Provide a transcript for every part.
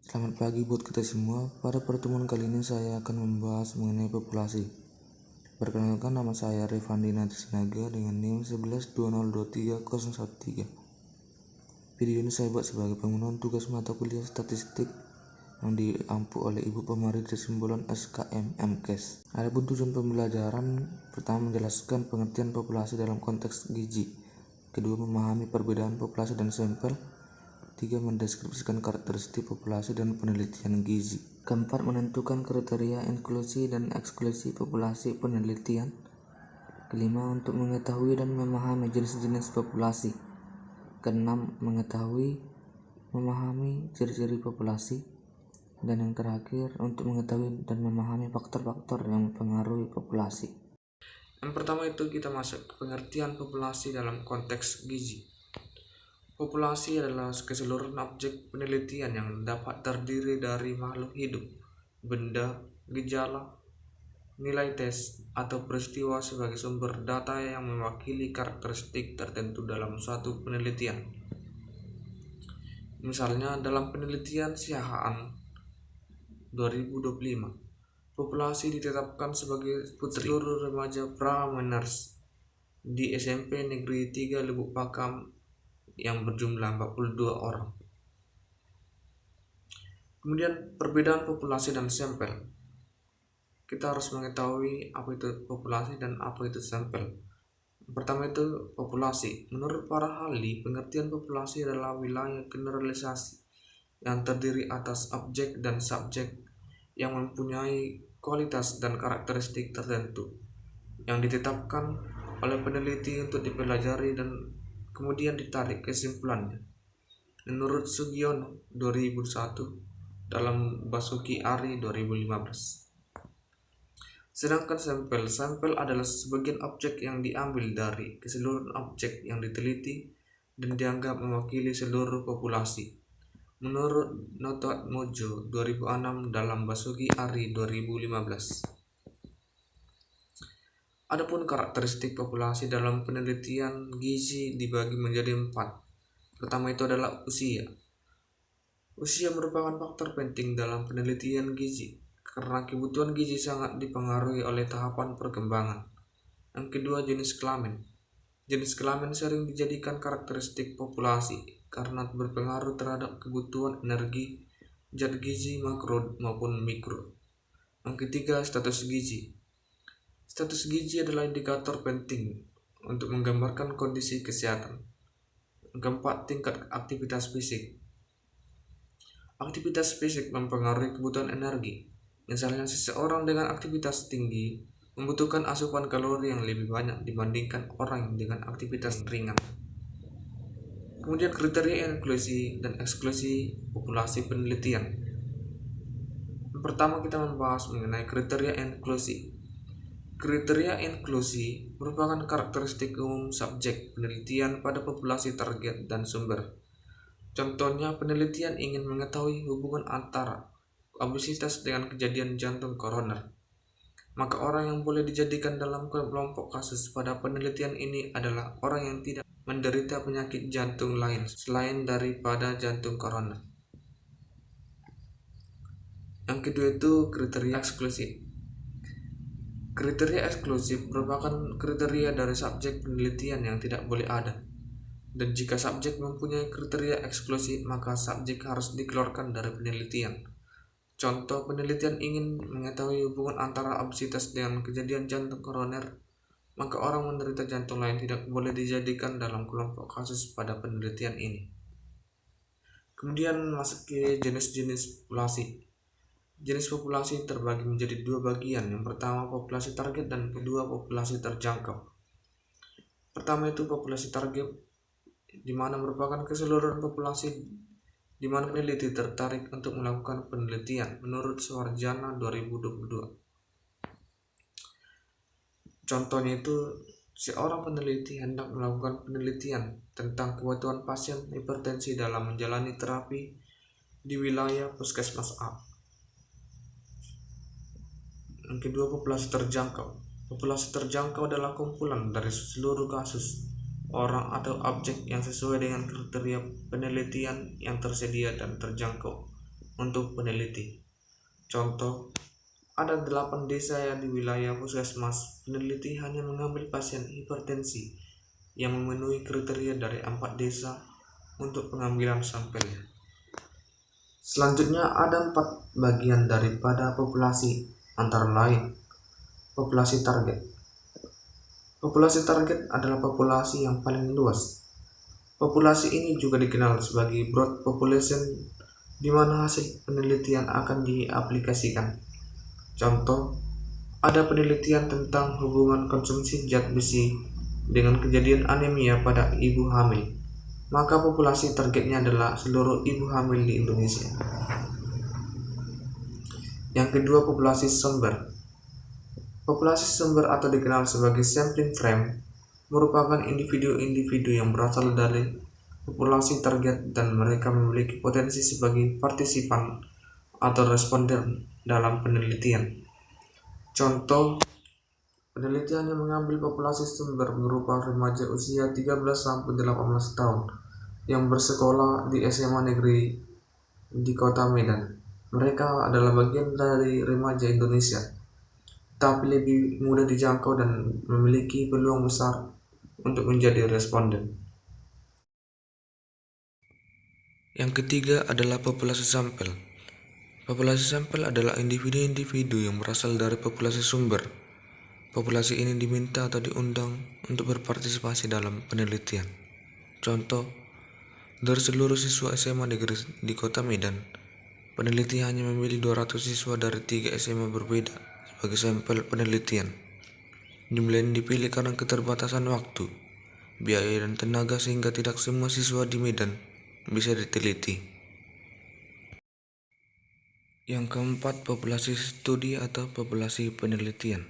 Selamat pagi buat kita semua. Pada pertemuan kali ini saya akan membahas mengenai populasi. Perkenalkan, nama saya Revandi Natisnaga dengan NIM 1120230113. Video ini saya buat sebagai pengulangan tugas mata kuliah statistik yang diampu oleh Ibu Pemari Trisimbolon SKM MKes. Adapun tujuan pembelajaran, pertama menjelaskan pengertian populasi dalam konteks gizi, kedua memahami perbedaan populasi dan sampel, 3. Mendeskripsikan karakteristik populasi dan penelitian gizi. Keempat, menentukan kriteria inklusi dan eksklusi populasi penelitian. Kelima, untuk mengetahui dan memahami jenis-jenis populasi. Keenam, mengetahui, memahami ciri-ciri populasi. Dan yang terakhir, untuk mengetahui dan memahami faktor-faktor yang mempengaruhi populasi. Yang pertama itu kita masuk ke pengertian populasi dalam konteks gizi. Populasi adalah keseluruhan objek penelitian yang dapat terdiri dari makhluk hidup, benda, gejala, nilai tes, atau peristiwa sebagai sumber data yang mewakili karakteristik tertentu dalam suatu penelitian. Misalnya dalam penelitian Siahaan 2025, populasi ditetapkan sebagai putri seluruh remaja pra-minors di SMP Negeri 3 Lubuk Pakam yang berjumlah 42 orang. Kemudian perbedaan populasi dan sampel. Kita harus mengetahui apa itu populasi dan apa itu sampel. Pertama itu populasi. Menurut para ahli, pengertian populasi adalah wilayah generalisasi yang terdiri atas objek dan subjek yang mempunyai kualitas dan karakteristik tertentu yang ditetapkan oleh peneliti untuk dipelajari dan kemudian ditarik kesimpulannya. Menurut Sugiono 2001 dalam Basuki Ari 2015. Sedangkan sampel adalah sebagian objek yang diambil dari keseluruhan objek yang diteliti dan dianggap mewakili seluruh populasi. Menurut Noto Mojo 2006 dalam Basuki Ari 2015. Adapun karakteristik populasi dalam penelitian gizi dibagi menjadi 4. Pertama itu adalah usia. Usia merupakan faktor penting dalam penelitian gizi karena kebutuhan gizi sangat dipengaruhi oleh tahapan perkembangan. Yang kedua, jenis kelamin. Jenis kelamin sering dijadikan karakteristik populasi karena berpengaruh terhadap kebutuhan energi, zat gizi makro maupun mikro. Yang ketiga, status gizi. Status gizi adalah indikator penting untuk menggambarkan kondisi kesehatan. Keempat, tingkat aktivitas fisik. Aktivitas fisik mempengaruhi kebutuhan energi. Misalnya, seseorang dengan aktivitas tinggi membutuhkan asupan kalori yang lebih banyak dibandingkan orang dengan aktivitas ringan. Kemudian kriteria inklusi dan eksklusi populasi penelitian. Pertama kita membahas mengenai kriteria inklusi. Kriteria inklusi merupakan karakteristik umum subjek penelitian pada populasi target dan sumber. Contohnya, penelitian ingin mengetahui hubungan antara obesitas dengan kejadian jantung koroner. Maka orang yang boleh dijadikan dalam kelompok kasus pada penelitian ini adalah orang yang tidak menderita penyakit jantung lain selain daripada jantung koroner. Yang kedua itu kriteria eksklusif. Kriteria eksklusif merupakan kriteria dari subjek penelitian yang tidak boleh ada. Dan jika subjek mempunyai kriteria eksklusif, maka subjek harus dikeluarkan dari penelitian. Contoh, penelitian ingin mengetahui hubungan antara obesitas dengan kejadian jantung koroner, maka orang menderita jantung lain tidak boleh dijadikan dalam kelompok kasus pada penelitian ini. Kemudian masuk ke jenis-jenis populasi. Jenis populasi terbagi menjadi 2 bagian. Yang pertama populasi target dan kedua populasi terjangkau. Pertama itu populasi target, di mana merupakan keseluruhan populasi di mana peneliti tertarik untuk melakukan penelitian menurut Suharjana 2022. Contohnya itu, seorang peneliti hendak melakukan penelitian tentang kebutuhan pasien hipertensi dalam menjalani terapi di wilayah puskesmas A. Yang kedua, populasi terjangkau. Populasi terjangkau adalah kumpulan dari seluruh kasus, orang atau objek yang sesuai dengan kriteria penelitian yang tersedia dan terjangkau untuk peneliti. Contoh, ada 8 desa yang di wilayah puskesmas. Peneliti hanya mengambil pasien hipertensi yang memenuhi kriteria dari 4 desa untuk pengambilan sampelnya. Selanjutnya ada 4 bagian daripada populasi, antara lain populasi target. Populasi target adalah populasi yang paling luas. Populasi ini juga dikenal sebagai broad population, di mana hasil penelitian akan diaplikasikan. Contoh, ada penelitian tentang hubungan konsumsi zat besi dengan kejadian anemia pada ibu hamil. Maka populasi targetnya adalah seluruh ibu hamil di Indonesia. Yang kedua, populasi sumber. Populasi sumber atau dikenal sebagai sampling frame merupakan individu-individu yang berasal dari populasi target dan mereka memiliki potensi sebagai partisipan atau responden dalam penelitian. Contoh, penelitian yang mengambil populasi sumber berupa remaja usia 13-18 tahun yang bersekolah di SMA negeri di kota Medan. Mereka adalah bagian dari remaja Indonesia, tapi lebih mudah dijangkau dan memiliki peluang besar untuk menjadi responden. Yang ketiga adalah populasi sampel. Populasi sampel adalah individu-individu yang berasal dari populasi sumber. Populasi ini diminta atau diundang untuk berpartisipasi dalam penelitian. Contoh, dari seluruh siswa SMA negeri di kota Medan, peneliti hanya memilih 200 siswa dari 3 SMA berbeda sebagai sampel penelitian. Jumlah ini dipilih karena keterbatasan waktu, biaya, dan tenaga sehingga tidak semua siswa di Medan bisa diteliti. Yang keempat, populasi studi atau populasi penelitian.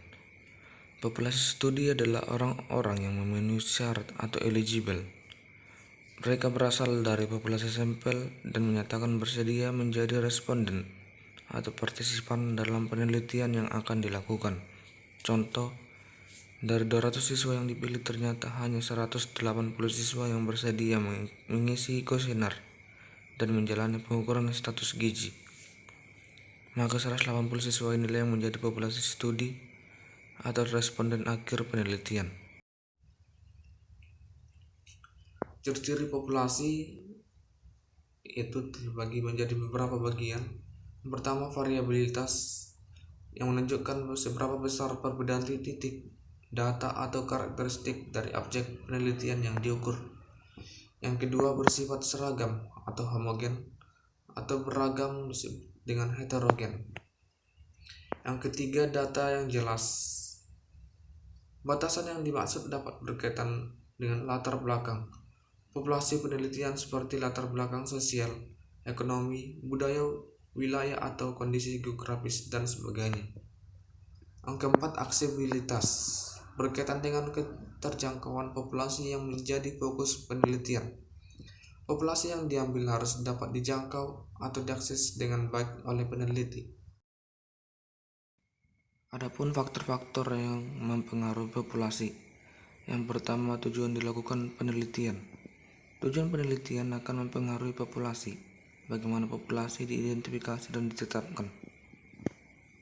Populasi studi adalah orang-orang yang memenuhi syarat atau eligible. Mereka berasal dari populasi sampel dan menyatakan bersedia menjadi responden atau partisipan dalam penelitian yang akan dilakukan. Contoh, dari 200 siswa yang dipilih ternyata hanya 180 siswa yang bersedia mengisi kuesioner dan menjalani pengukuran status gizi. Maka 180 siswa inilah yang menjadi populasi studi atau responden akhir penelitian. Ciri-ciri populasi itu terbagi menjadi beberapa bagian. Yang pertama, variabilitas yang menunjukkan seberapa besar perbedaan titik data atau karakteristik dari objek penelitian yang diukur. Yang kedua, bersifat seragam atau homogen atau beragam dengan heterogen. Yang ketiga, data yang jelas. Batasan yang dimaksud dapat berkaitan dengan latar belakang populasi penelitian seperti latar belakang sosial, ekonomi, budaya, wilayah atau kondisi geografis dan sebagainya. Yang keempat, aksesibilitas, berkaitan dengan keterjangkauan populasi yang menjadi fokus penelitian. Populasi yang diambil harus dapat dijangkau atau diakses dengan baik oleh peneliti. Adapun faktor-faktor yang mempengaruhi populasi. Yang pertama, tujuan dilakukan penelitian. Tujuan penelitian akan mempengaruhi populasi, bagaimana populasi diidentifikasi dan ditetapkan.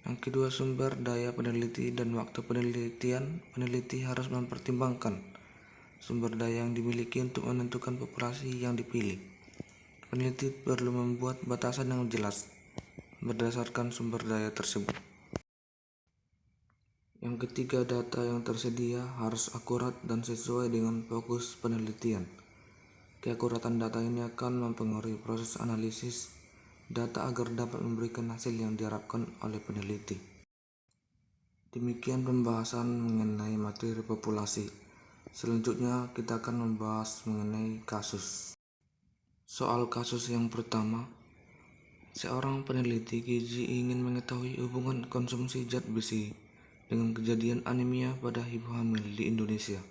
Yang kedua, sumber daya peneliti dan waktu penelitian. Peneliti harus mempertimbangkan sumber daya yang dimiliki untuk menentukan populasi yang dipilih. Peneliti perlu membuat batasan yang jelas berdasarkan sumber daya tersebut. Yang ketiga, data yang tersedia harus akurat dan sesuai dengan fokus penelitian. Keakuratan data ini akan mempengaruhi proses analisis data agar dapat memberikan hasil yang diharapkan oleh peneliti. Demikian pembahasan mengenai materi populasi. Selanjutnya kita akan membahas mengenai kasus. Soal kasus yang pertama, seorang peneliti gizi ingin mengetahui hubungan konsumsi zat besi dengan kejadian anemia pada ibu hamil di Indonesia.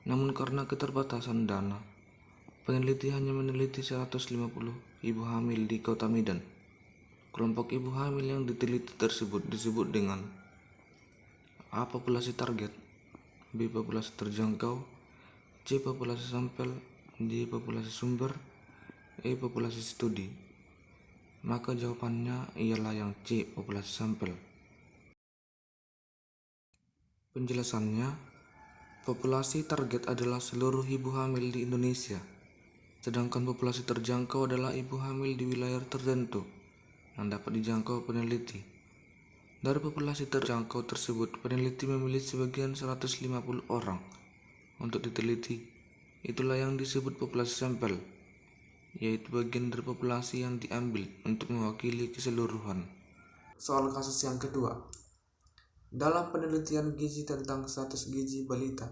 Namun karena keterbatasan dana, peneliti hanya meneliti 150 ibu hamil di kota Medan. Kelompok ibu hamil yang diteliti tersebut disebut dengan A. Populasi target, B. Populasi terjangkau, C. Populasi sampel, D. Populasi sumber, E. Populasi studi. Maka jawabannya ialah yang C, populasi sampel. Penjelasannya, populasi target adalah seluruh ibu hamil di Indonesia, sedangkan populasi terjangkau adalah ibu hamil di wilayah tertentu yang dapat dijangkau peneliti. Dari populasi terjangkau tersebut, peneliti memilih sebagian 150 orang untuk diteliti. Itulah yang disebut populasi sampel, yaitu bagian dari populasi yang diambil untuk mewakili keseluruhan. Soal kasus yang kedua. Dalam penelitian gizi tentang status gizi balita,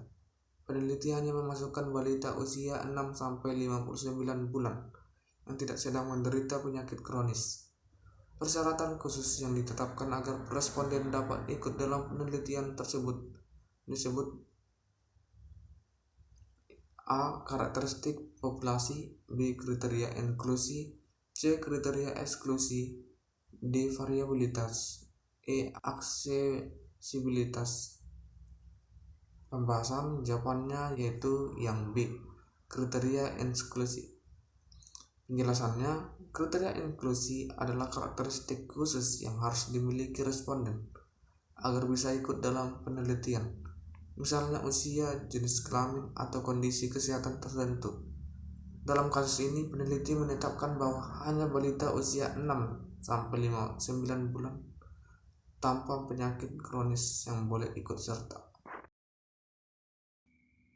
peneliti hanya memasukkan balita usia 6-59 bulan yang tidak sedang menderita penyakit kronis. Persyaratan khusus yang ditetapkan agar responden dapat ikut dalam penelitian tersebut disebut A. Karakteristik populasi, B. Kriteria inklusi, C. Kriteria eksklusi, D. Variabilitas, E. Aksesibilitas. Pembahasan jawabannya yaitu yang B. Kriteria inklusi. Penjelasannya, kriteria inklusi adalah karakteristik khusus yang harus dimiliki responden agar bisa ikut dalam penelitian, misalnya usia, jenis kelamin, atau kondisi kesehatan tertentu. Dalam kasus ini, peneliti menetapkan bahwa hanya balita usia 6-59 bulan tanpa penyakit kronis yang boleh ikut serta.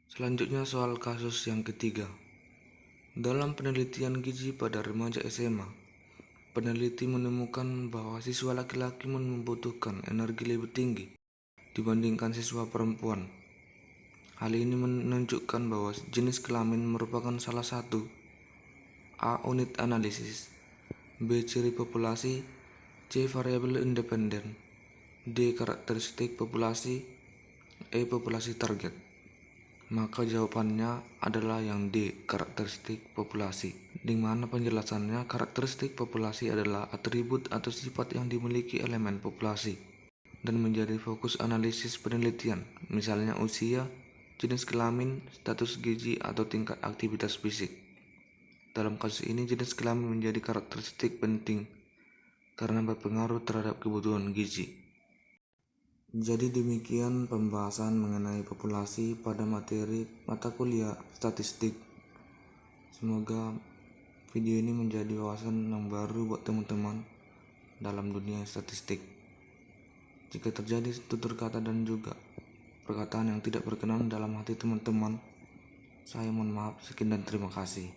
Selanjutnya soal kasus yang ketiga. Dalam penelitian gizi pada remaja SMA, peneliti menemukan bahwa siswa laki-laki membutuhkan energi lebih tinggi dibandingkan siswa perempuan. Hal ini menunjukkan bahwa jenis kelamin merupakan salah satu. A. Unit analisis, B. Ciri populasi, C. Variabel independen, D. Karakteristik populasi, E. Populasi target. Maka jawabannya adalah yang D, karakteristik populasi. Di mana penjelasannya, karakteristik populasi adalah atribut atau sifat yang dimiliki elemen populasi dan menjadi fokus analisis penelitian, misalnya usia, jenis kelamin, status gizi, atau tingkat aktivitas fisik. Dalam kasus ini, jenis kelamin menjadi karakteristik penting karena berpengaruh terhadap kebutuhan gizi. Jadi demikian pembahasan mengenai populasi pada materi mata kuliah statistik. Semoga video ini menjadi wawasan yang baru buat teman-teman dalam dunia statistik. Jika terjadi tutur kata dan juga perkataan yang tidak berkenan dalam hati teman-teman, saya mohon maaf. Sekian dan terima kasih.